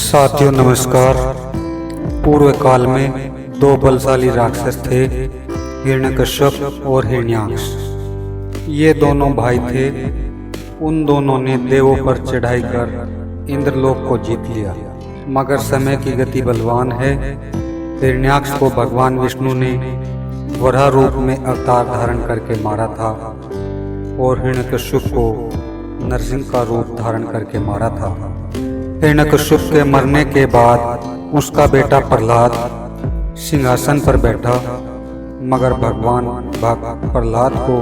साथियों नमस्कार। पूर्व काल में दो बलशाली राक्षस थे, हिरण्यकश्यप और हिरण्याक्ष। ये दोनों भाई थे। उन दोनों ने देवों पर चढ़ाई कर इंद्रलोक को जीत लिया, मगर समय की गति बलवान है। हिरण्याक्ष को भगवान विष्णु ने वराह रूप में अवतार धारण करके मारा था और हिरण्यकश्यप को नरसिंह का रूप धारण करके मारा था। हिरण्यकश्यप के मरने के बाद उसका बेटा प्रहलाद सिंहासन पर बैठा, मगर भगवान प्रहलाद को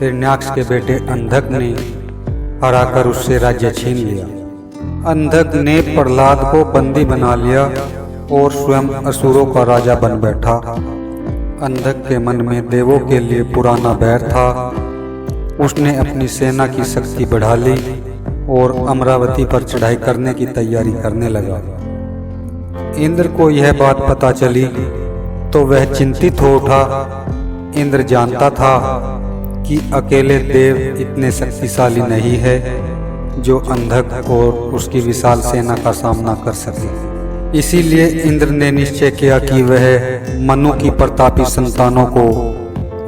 हिरण्याक्ष के बेटे अंधक ने हराकर उससे राज्य छीन लिया। अंधक ने प्रहलाद को बंदी बना लिया और स्वयं असुरों का राजा बन बैठा। अंधक के मन में देवों के लिए पुराना बैर था। उसने अपनी सेना की शक्ति बढ़ा ली और अमरावती पर चढ़ाई करने की तैयारी करने लगा। इंद्र को यह बात पता चली तो वह चिंतित हो उठा। इंद्र जानता था कि अकेले देव इतने शक्तिशाली नहीं है जो अंधक और उसकी विशाल सेना का सामना कर सके। इसीलिए इंद्र ने निश्चय किया कि वह मनु की प्रतापी संतानों को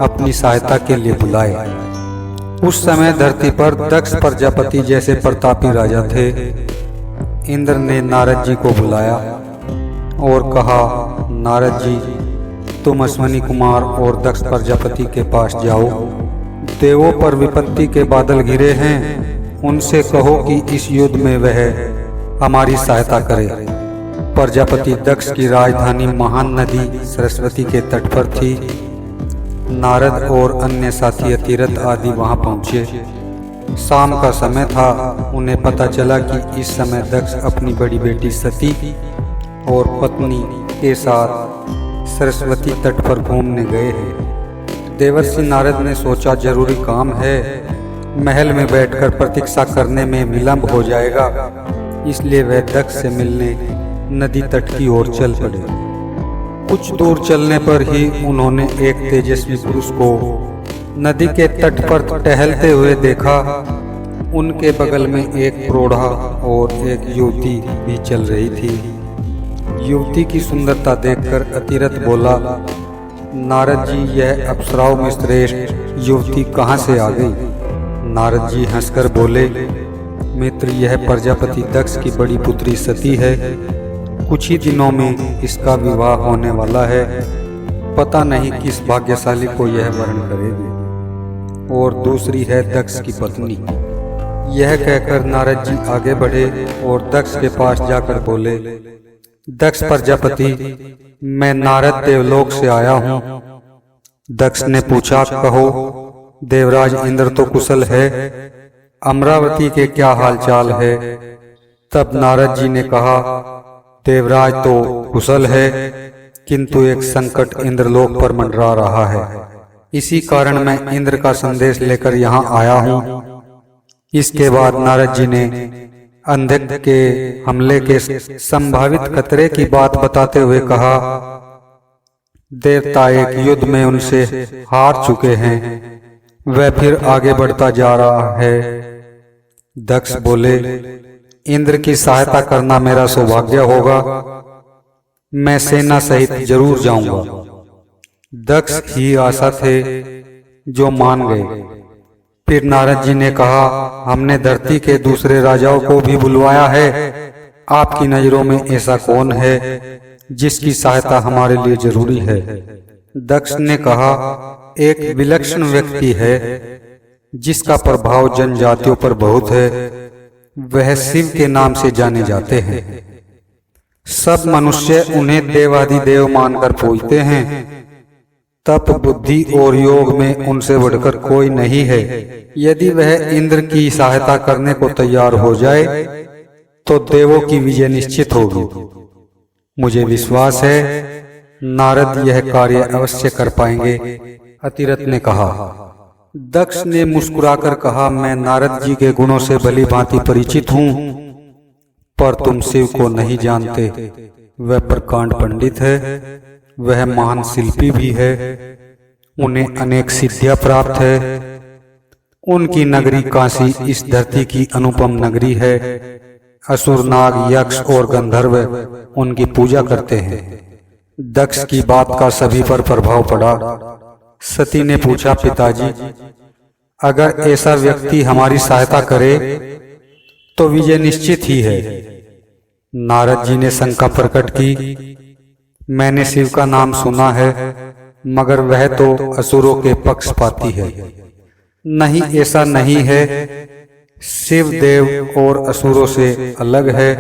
अपनी सहायता के लिए बुलाए। उस समय धरती पर दक्ष प्रजापति जैसे प्रतापी राजा थे। इंद्र ने नारद जी को बुलाया और कहा, नारद जी, तुम अश्वनी कुमार और दक्ष प्रजापति के पास जाओ। देवों पर विपत्ति के बादल घिरे हैं। उनसे कहो कि इस युद्ध में वह हमारी सहायता करे। प्रजापति दक्ष की राजधानी महान नदी सरस्वती के तट पर थी। नारद और अन्य साथी तीर्थ आदि वहां पहुंचे। शाम का समय था। उन्हें पता चला कि इस समय दक्ष अपनी बड़ी बेटी सती और पत्नी के साथ सरस्वती तट पर घूमने गए हैं। देवर्षि नारद ने सोचा, जरूरी काम है, महल में बैठकर प्रतीक्षा करने में विलंब हो जाएगा। इसलिए वह दक्ष से मिलने नदी तट की ओर चल पड़े। कुछ दूर चलने पर ही उन्होंने एक तेजस्वी पुरुष को नदी के तट पर टहलते हुए देखा। उनके बगल में एक प्रौढ़ा और एक युवती भी चल रही थी। युवती की सुंदरता देखकर अतिरथ बोला, नारद जी, यह अप्सराओं में श्रेष्ठ युवती कहाँ से आ गई? नारद जी हंसकर बोले, मित्र, यह प्रजापति दक्ष की बड़ी पुत्री सती है। कुछ ही दिनों में इसका विवाह होने वाला है। पता नहीं किस भाग्यशाली को यह वरण करेगी। और दूसरी है दक्ष की पत्नी। यह कहकर नारद जी आगे बढ़े और दक्ष के पास जाकर बोले, दक्ष प्रजापति, मैं नारद देवलोक से आया हूँ। दक्ष ने पूछा, कहो। देवराज इंद्र तो कुशल है, अमरावती के क्या हालचाल है? तब नारद जी ने कहा, देवराज तो कुशल है, किंतु एक संकट इंद्रलोक पर मंडरा रहा है। इसी कारण मैं इंद्र का संदेश लेकर यहाँ आया हूँ। इसके बाद नारद जी ने अंधक के हमले के संभावित खतरे की बात बताते हुए कहा, देवता एक युद्ध में उनसे हार चुके हैं, वह फिर आगे बढ़ता जा रहा है। दक्ष बोले, इंद्र की सहायता करना मेरा सौभाग्य होगा। मैं सेना सहित जरूर जाऊंगा। दक्ष ही आशा थे जो मान गए। फिर नारद जी ने कहा, हमने धरती के दूसरे राजाओं को भी बुलवाया है। आपकी नजरों में ऐसा कौन है जिसकी सहायता हमारे लिए जरूरी है? दक्ष ने कहा, एक विलक्षण व्यक्ति है जिसका प्रभाव जनजातियों पर बहुत है। वह शिव के नाम से जाने जाते हैं। सब मनुष्य उन्हें देवाधिदेव मानकर पूजते हैं। तप, बुद्धि और योग में उनसे बढ़कर कोई नहीं है। यदि वह इंद्र की सहायता करने को तैयार हो जाए तो देवों की विजय निश्चित होगी। मुझे विश्वास है नारद यह कार्य अवश्य कर पाएंगे। अतिरथ ने कहा। दक्ष ने मुस्कुराकर कहा, मैं नारद जी के गुणों से भली भांति परिचित हूँ, पर तुम शिव को नहीं जानते। वह प्रकांड पंडित है, वह महान शिल्पी भी है, उन्हें अनेक सिद्धियां प्राप्त है। उनकी नगरी काशी इस धरती की अनुपम नगरी है। असुर, नाग, यक्ष और गंधर्व उनकी पूजा करते हैं। दक्ष की बात का सभी पर प्रभाव पड़ा। सती ने पूछा, पिताजी, अगर ऐसा व्यक्ति हमारी सहायता करे तो विजय निश्चित ही है। नारद जी ने शंका प्रकट की, मैंने शिव का नाम सुना है, मगर वह तो असुरों के पक्षपाती है। नहीं, ऐसा नहीं है। शिव देव और असुरों से अलग है।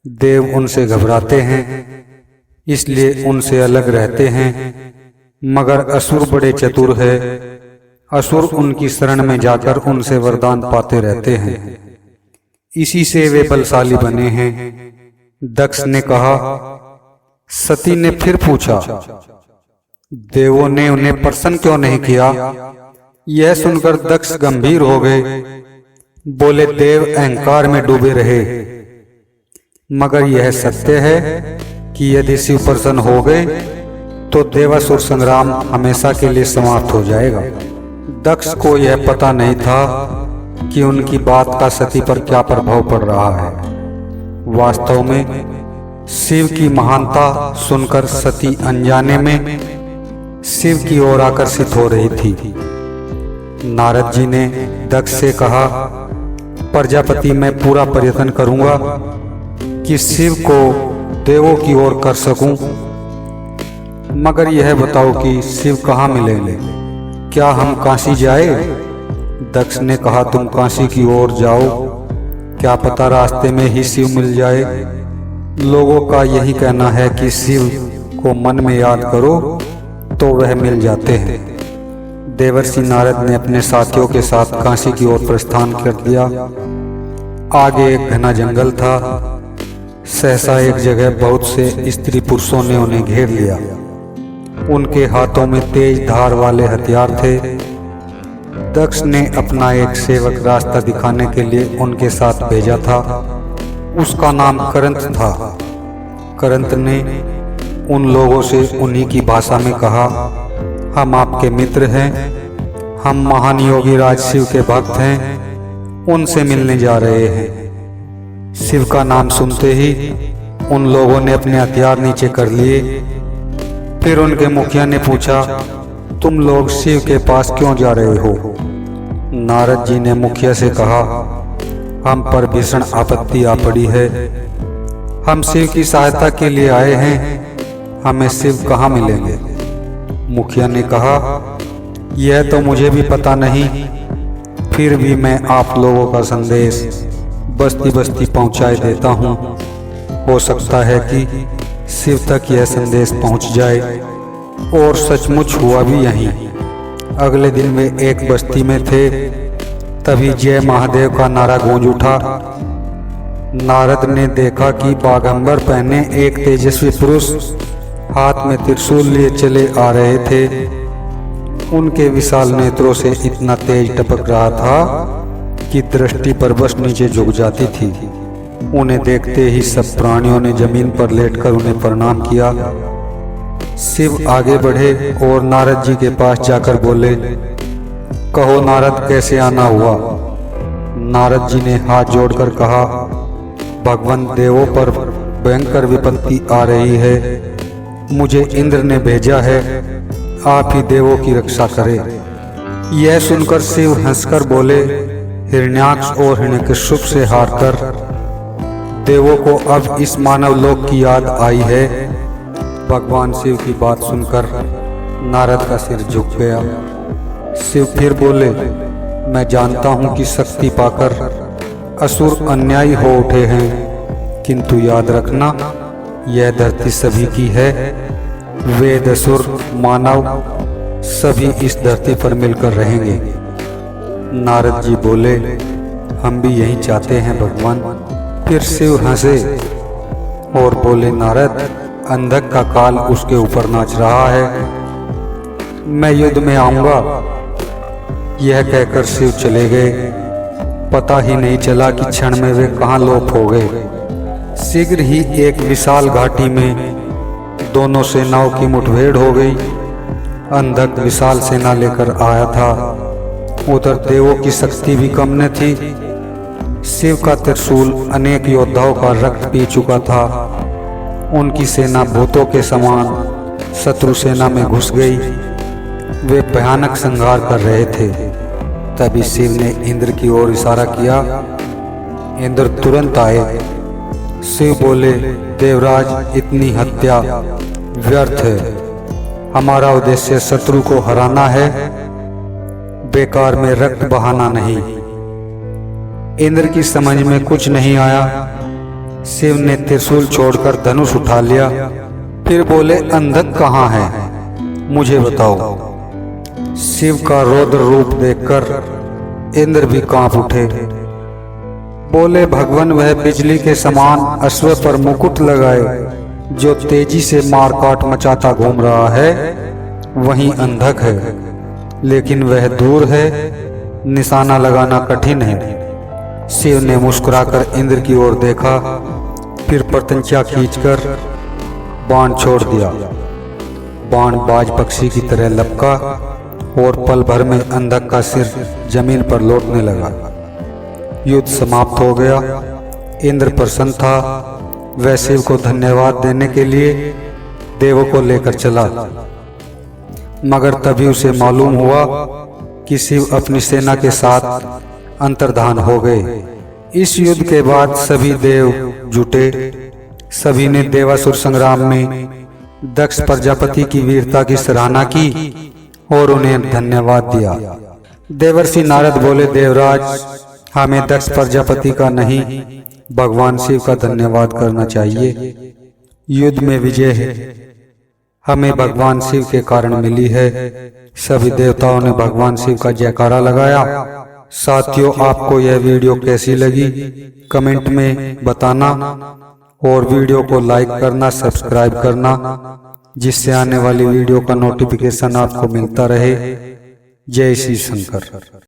देव उनसे घबराते हैं, इसलिए उनसे अलग रहते हैं, मगर असुर बड़े चतुर है। असुर उनकी शरण में जाकर उनसे वरदान पाते रहते हैं, इसी से वे बलशाली बने हैं। दक्ष ने कहा। सती ने फिर पूछा, देवों ने उन्हें प्रसन्न क्यों नहीं किया? यह सुनकर दक्ष गंभीर हो गए। बोले, देव अहंकार में डूबे रहे, मगर यह सत्य है कि यदि शिव प्रसन्न हो गए तो देवासुर संग्राम हमेशा के लिए समाप्त हो जाएगा। दक्ष को यह पता नहीं था कि उनकी बात का सती पर क्या प्रभाव पड़ रहा है। वास्तव में शिव की महानता सुनकर सती अनजाने में शिव की ओर आकर्षित हो रही थी। नारद जी ने दक्ष से कहा, प्रजापति, मैं पूरा प्रयत्न करूंगा कि शिव को देवों की ओर कर सकूं, मगर यह बताओ कि शिव कहाँ मिलेंगे? क्या हम काशी जाए? दक्ष ने कहा, तुम काशी की ओर जाओ, क्या पता रास्ते में ही शिव मिल जाए। लोगों का यही कहना है कि शिव को मन में याद करो तो वह मिल जाते हैं। देवर्षि नारद ने अपने साथियों के साथ काशी की ओर प्रस्थान कर दिया। आगे एक घना जंगल था। सहसा एक जगह बहुत से स्त्री पुरुषों ने उन्हें घेर लिया। उनके हाथों में तेज धार वाले हथियार थे। दक्ष ने अपना एक सेवक रास्ता दिखाने के लिए उनके साथ भेजा था। उसका नाम करंत था। करंत ने उन लोगों से उन्हीं की भाषा में कहा, हम आपके मित्र हैं, हम महान योगी राज शिव के भक्त हैं, उनसे मिलने जा रहे हैं। शिव का नाम सुनते ही उन लोगों ने अपने हथियार नीचे कर लिए। फिर उनके मुखिया ने पूछा, तुम लोग शिव के पास क्यों जा रहे हो? नारद जी ने मुखिया से कहा, हम पर भीषण आपत्ति आ पड़ी है, हम शिव की सहायता के लिए आए हैं, हमें शिव कहाँ मिलेंगे? मुखिया ने कहा, यह तो मुझे भी पता नहीं, फिर भी मैं आप लोगों का संदेश बस्ती बस्ती पहुंचाए देता हूं। हो सकता है कि शिव तक यह संदेश पहुंच जाए। और सचमुच हुआ भी यहीं। अगले दिन वे एक बस्ती में थे, तभी जय महादेव का नारा गूंज उठा। नारद ने देखा कि बागंबर पहने एक तेजस्वी पुरुष हाथ में त्रिशूल लिए चले आ रहे थे। उनके विशाल नेत्रों से इतना तेज टपक रहा था कि दृष्टि पर बस नीचे झुक जाती थी। उन्हें देखते ही सब प्राणियों ने जमीन पर लेटकर उन्हें प्रणाम किया। शिव आगे बढ़े और नारद जी के पास जाकर बोले, कहो नारद, कैसे आना हुआ? नारद जी ने हाथ जोड़कर कहा, भगवान, देवों पर भयंकर विपत्ति आ रही है, मुझे इंद्र ने भेजा है, आप ही देवों की रक्षा करें। यह सुनकर शिव हंसकर बोले, हिरण्याक्ष और हिरण्यकश्यप से हारकर देवों को अब इस मानव लोक की याद आई है। भगवान शिव की बात सुनकर नारद का सिर झुक गया। शिव फिर बोले, मैं जानता हूं कि शक्ति पाकर असुर अन्यायी हो उठे हैं, किंतु याद रखना, यह धरती सभी की है। वेद, असुर, मानव सभी इस धरती पर मिलकर रहेंगे। नारद जी बोले, हम भी यही चाहते हैं भगवान। फिर शिव हंसे और बोले, नारद, अंधक का काल उसके ऊपर नाच रहा है, मैं युद्ध में आऊंगा। यह कहकर शिव चले गए। पता ही नहीं चला कि क्षण में वे कहाँ लोप हो गए। शीघ्र ही एक विशाल घाटी में दोनों सेनाओं की मुठभेड़ हो गई। अंधक विशाल सेना लेकर आया था। उधर देवों की शक्ति भी कम न थी। शिव का त्रिशूल अनेक योद्धाओं का रक्त पी चुका था। उनकी सेना भूतों के समान शत्रु सेना में घुस गई। वे भयानक संहार कर रहे थे। तभी शिव ने इंद्र की ओर इशारा किया। इंद्र तुरंत आए। शिव बोले, देवराज, इतनी हत्या व्यर्थ है। हमारा उद्देश्य शत्रु को हराना है, बेकार में रक्त बहाना नहीं। इंद्र की समझ में कुछ नहीं आया। शिव ने त्रिशूल छोड़कर धनुष उठा लिया। फिर बोले, अंधक कहाँ है, मुझे बताओ। शिव का रौद्र रूप देखकर इंद्र भी कांप उठे। बोले, भगवान, वह बिजली के समान अश्व पर मुकुट लगाए जो तेजी से मारकाट मचाता घूम रहा है, वही अंधक है। लेकिन वह दूर है, निशाना लगाना कठिन है। शिव ने मुस्कुराकर इंद्र की ओर देखा, फिर प्रत्यंचा खींचकर बाण छोड़ दिया। बाण बाज पक्षी की तरह लपका और पल भर में अंधक का सिर जमीन पर लौटने लगा। युद्ध समाप्त हो गया। इंद्र प्रसन्न था। वह शिव को धन्यवाद देने के लिए देवों को लेकर चला। मगर तभी उसे मालूम हुआ कि शिव अपनी सेना के साथ अंतर्धान हो गए। इस युद्ध के बाद सभी देव जुटे। सभी ने देवासुर संग्राम में दक्ष प्रजापति की वीरता की सराहना की और उन्हें धन्यवाद दिया। देवर्षि नारद बोले, देवराज, हमें दक्ष प्रजापति का नहीं, भगवान शिव का धन्यवाद करना चाहिए। युद्ध में विजय हमें भगवान शिव के कारण मिली है। सभी देवताओं ने भगवान शिव का जयकारा लगाया। साथियों, आपको यह वीडियो कैसी लगी कमेंट में बताना और वीडियो को लाइक करना, सब्सक्राइब करना, जिससे आने वाली वीडियो का नोटिफिकेशन आपको मिलता रहे। जय श्री शंकर।